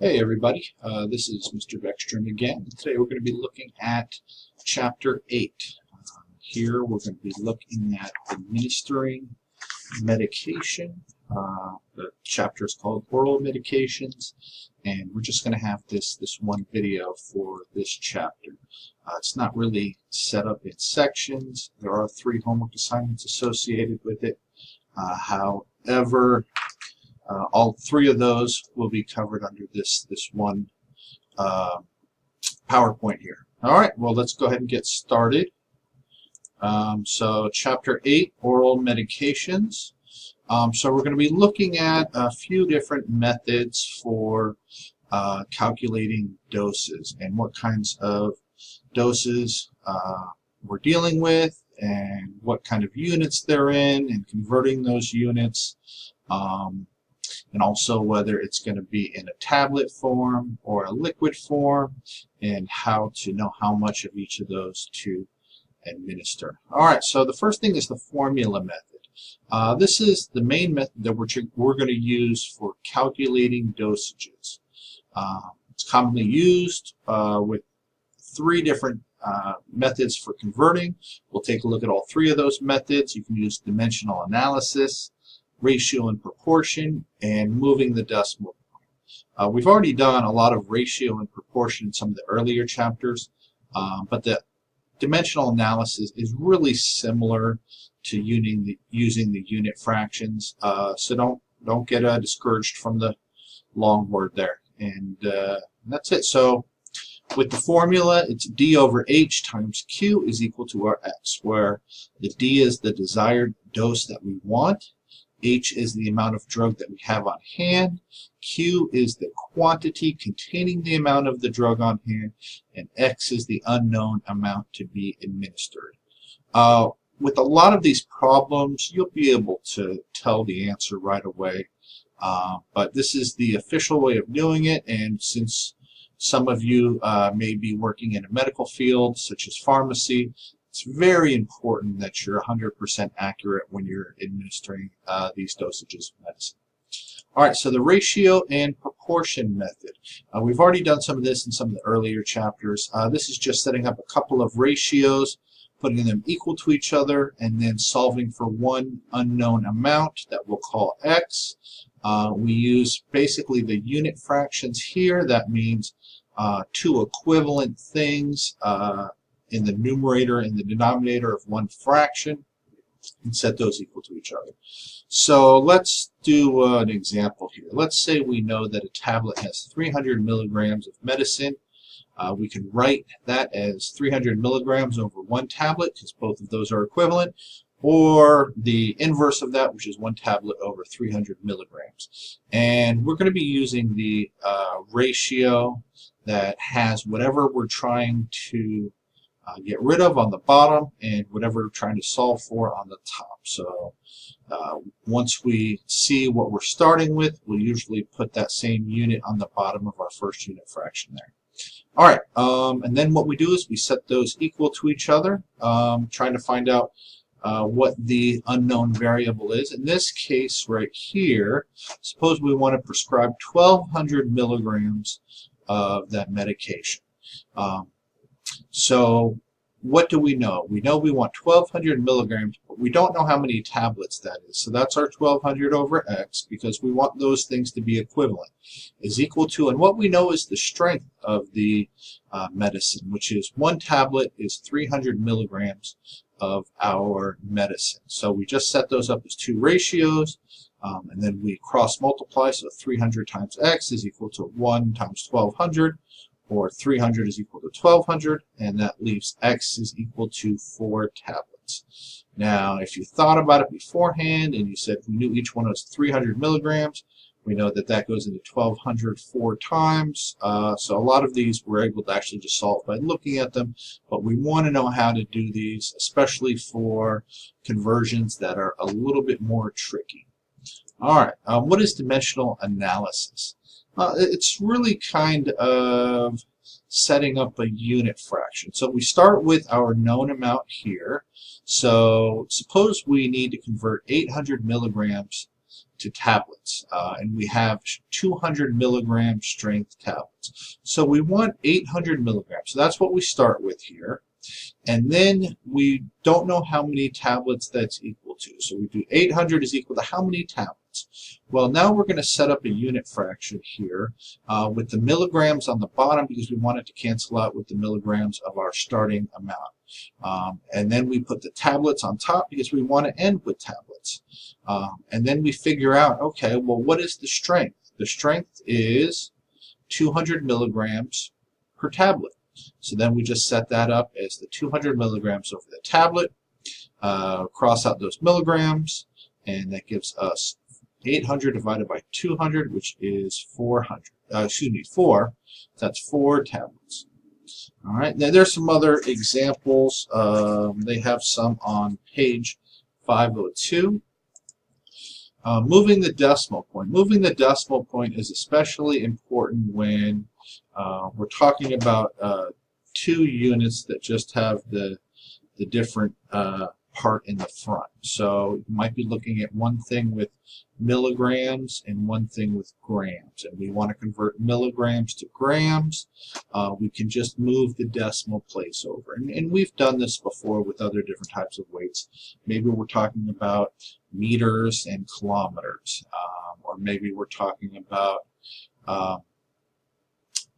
Hey everybody, this is Mr. Beckstrom again. Today we're going to be looking at Chapter 8. Here we're going to be looking at administering medication. The chapter is called Oral Medications, and we're just going to have this one video for this chapter. It's not really set up in sections. There are 3 homework assignments associated with it. However, all 3 of those will be covered under this one PowerPoint here. All right, well, let's go ahead and get started. So Chapter 8, Oral Medications. So we're going to be looking at a few different methods for calculating doses and what kinds of doses we're dealing with and what kind of units they're in and converting those units. And also whether it's going to be in a tablet form or a liquid form, and how to know how much of each of those to administer. All right, so the first thing is the formula method. This is the main method that we're going to use for calculating dosages. It's commonly used with 3 different methods for converting. We'll take a look at all 3 of those methods. You can use dimensional analysis, ratio and proportion, and moving the decimal point. We've already done a lot of ratio and proportion in some of the earlier chapters, but the dimensional analysis is really similar to using the unit fractions. So don't get discouraged from the long word there. And that's it. So with the formula, it's D over H times Q is equal to our X, where the D is the desired dose that we want, H is the amount of drug that we have on hand, Q is the quantity containing the amount of the drug on hand, and X is the unknown amount to be administered. With a lot of these problems, you'll be able to tell the answer right away, but this is the official way of doing it, and since some of you may be working in a medical field, such as pharmacy, it's very important that you're 100% accurate when you're administering these dosages of medicine. All right, so the ratio and proportion method. We've already done some of this in some of the earlier chapters. This is just setting up a couple of ratios, putting them equal to each other, and then solving for one unknown amount that we'll call X. We use basically the unit fractions here. That means 2 equivalent things in the numerator and the denominator of one fraction, and set those equal to each other. So let's do an example here. Let's say we know that a tablet has 300 milligrams of medicine. We can write that as 300 milligrams over 1 tablet, because both of those are equivalent, or the inverse of that, which is 1 tablet over 300 milligrams. And we're going to be using the ratio that has whatever we're trying to get rid of on the bottom and whatever we're trying to solve for on the top. So once we see what we're starting with, we'll usually put that same unit on the bottom of our first unit fraction there. All right, and then what we do is we set those equal to each other, trying to find out what the unknown variable is. In this case right here, suppose we want to prescribe 1,200 milligrams of that medication. So what do we know? We know we want 1,200 milligrams, but we don't know how many tablets that is. So that's our 1,200 over X, because we want those things to be equivalent, is equal to, and what we know is the strength of the medicine, which is 1 tablet is 300 milligrams of our medicine. So we just set those up as 2 ratios, and then we cross multiply, so 300 times X is equal to 1 times 1,200, or 300 is equal to 1,200, and that leaves X is equal to 4 tablets. Now, if you thought about it beforehand and you said we knew each one was 300 milligrams, we know that that goes into 1,200 4 times. So a lot of these we're able to actually just solve by looking at them, but we want to know how to do these, especially for conversions that are a little bit more tricky. All right, what is dimensional analysis? It's really kind of setting up a unit fraction. So we start with our known amount here. So suppose we need to convert 800 milligrams to tablets, and we have 200 milligram strength tablets. So we want 800 milligrams. So that's what we start with here. And then we don't know how many tablets that's equal to. So we do 800 is equal to how many tablets? Well, now we're going to set up a unit fraction here with the milligrams on the bottom because we want it to cancel out with the milligrams of our starting amount. And then we put the tablets on top because we want to end with tablets. And then we figure out, okay, well, what is the strength? The strength is 200 milligrams per tablet. So then we just set that up as the 200 milligrams over the tablet, cross out those milligrams, and that gives us 800 divided by 200, which is 400. 4. That's 4 tablets. All right. Now there's some other examples. They have some on page 502. Moving the decimal point. Moving the decimal point is especially important when we're talking about 2 units that just have the different part in the front. So you might be looking at one thing with milligrams and one thing with grams, and we want to convert milligrams to grams. We can just move the decimal place over, and we've done this before with other different types of weights. Maybe we're talking about meters and kilometers, or maybe we're talking about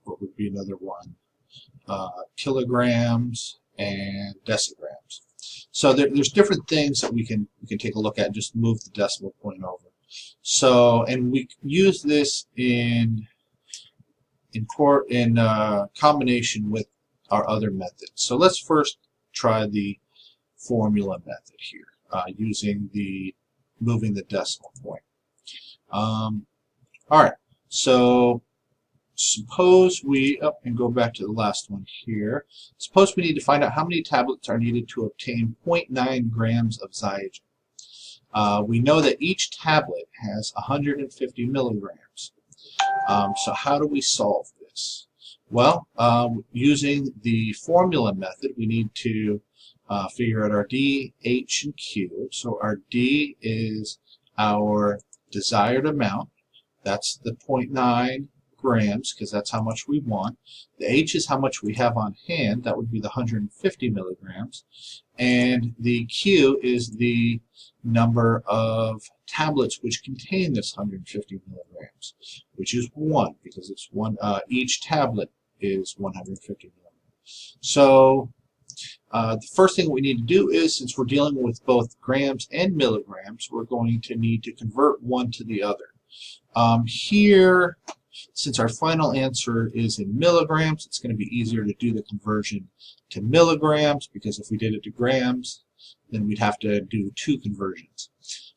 what would be another one, kilograms and decigrams. So there's different things that we can take a look at and just move the decimal point over. So, and we use this in combination with our other methods. So let's first try the formula method here, using the moving the decimal point. All right. So suppose we, and go back to the last one here. Suppose we need to find out how many tablets are needed to obtain 0.9 grams of Ziagen. We know that each tablet has 150 milligrams. So how do we solve this? Well, using the formula method, we need to figure out our D, H, and Q. So our D is our desired amount. That's the 0.9 grams, because that's how much we want. The H is how much we have on hand. That would be the 150 milligrams. And the Q is the number of tablets which contain this 150 milligrams, which is 1, because it's one. Each tablet is 150 milligrams. So the first thing we need to do is, since we're dealing with both grams and milligrams, we're going to need to convert one to the other. Here, since our final answer is in milligrams, it's going to be easier to do the conversion to milligrams, because if we did it to grams, then we'd have to do 2 conversions.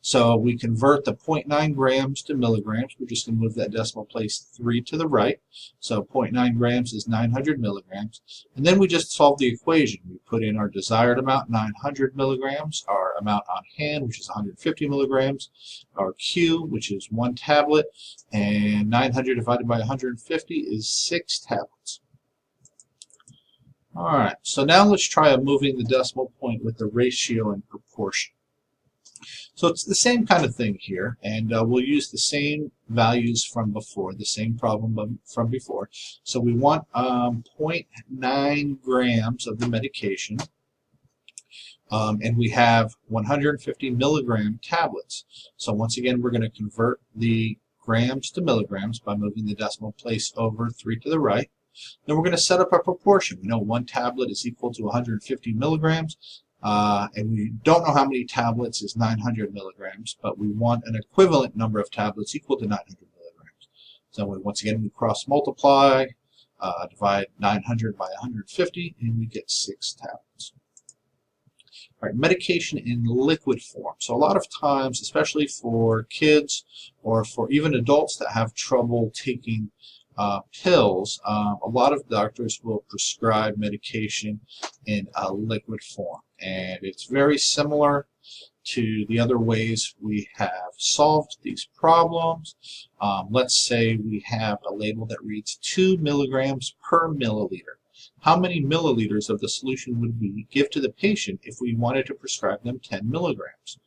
So we convert the 0.9 grams to milligrams. We're just going to move that decimal place 3 to the right. So 0.9 grams is 900 milligrams. And then we just solve the equation. We put in our desired amount, 900 milligrams, our amount on hand, which is 150 milligrams, our Q, which is 1 tablet, and 900 divided by 150 is 6 tablets. All right, so now let's try moving the decimal point with the ratio and proportion. So it's the same kind of thing here, and we'll use the same values from before, the same problem from before. So we want 0.9 grams of the medication, and we have 150 milligram tablets. So once again, we're going to convert the grams to milligrams by moving the decimal place over 3 to the right. Then we're going to set up a proportion. We know 1 tablet is equal to 150 milligrams. And we don't know how many tablets is 900 milligrams, but we want an equivalent number of tablets equal to 900 milligrams. So once again, we cross multiply, divide 900 by 150, and we get 6 tablets. All right, medication in liquid form. So a lot of times, especially for kids or for even adults that have trouble taking pills, a lot of doctors will prescribe medication in a liquid form. And it's very similar to the other ways we have solved these problems. Let's say we have a label that reads 2 milligrams per milliliter. how many milliliters of the solution would we give to the patient if we wanted to prescribe them 10 milligrams?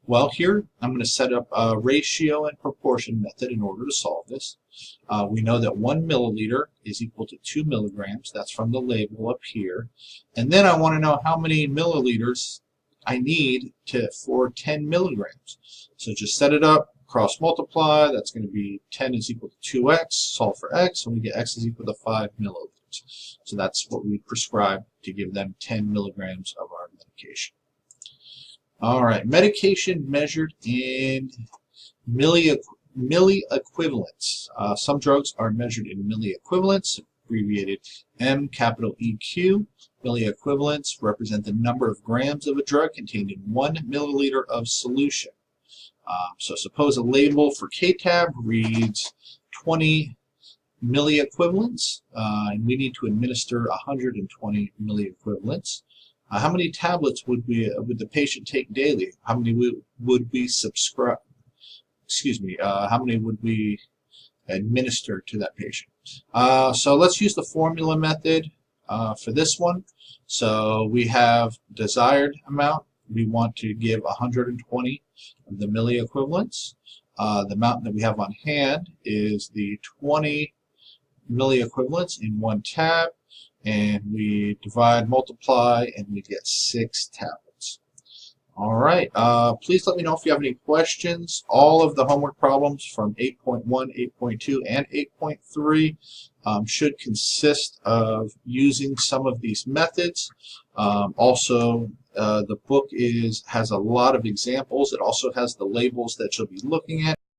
Well, here I'm going to set up a ratio and proportion method in order to solve this. We know that 1 milliliter is equal to 2 milligrams. That's from the label up here. And then I want to know how many milliliters I need for 10 milligrams. So just set it up, cross multiply. That's going to be 10 is equal to 2x, solve for x, and we get x is equal to 5 milliliters. So that's what we prescribe to give them 10 milligrams of our medication. All right, medication measured in milliequivalents. Some drugs are measured in milliequivalents, abbreviated MEQ. Milliequivalents represent the number of grams of a drug contained in 1 milliliter of solution. So suppose a label for K-Tab reads 20 milliequivalents, and we need to administer 120 milliequivalents. How many tablets would the patient take daily? How many would we subscribe? How many would we administer to that patient? So let's use the formula method for this one. So we have desired amount. We want to give 120 of the milliequivalents. The amount that we have on hand is the 20 milliequivalents in 1 tab, and we divide, multiply, and we get 6 tablets. All right, please let me know if you have any questions. All of the homework problems from 8.1, 8.2, and 8.3 should consist of using some of these methods. Also, the book has a lot of examples. It also has the labels that you'll be looking at.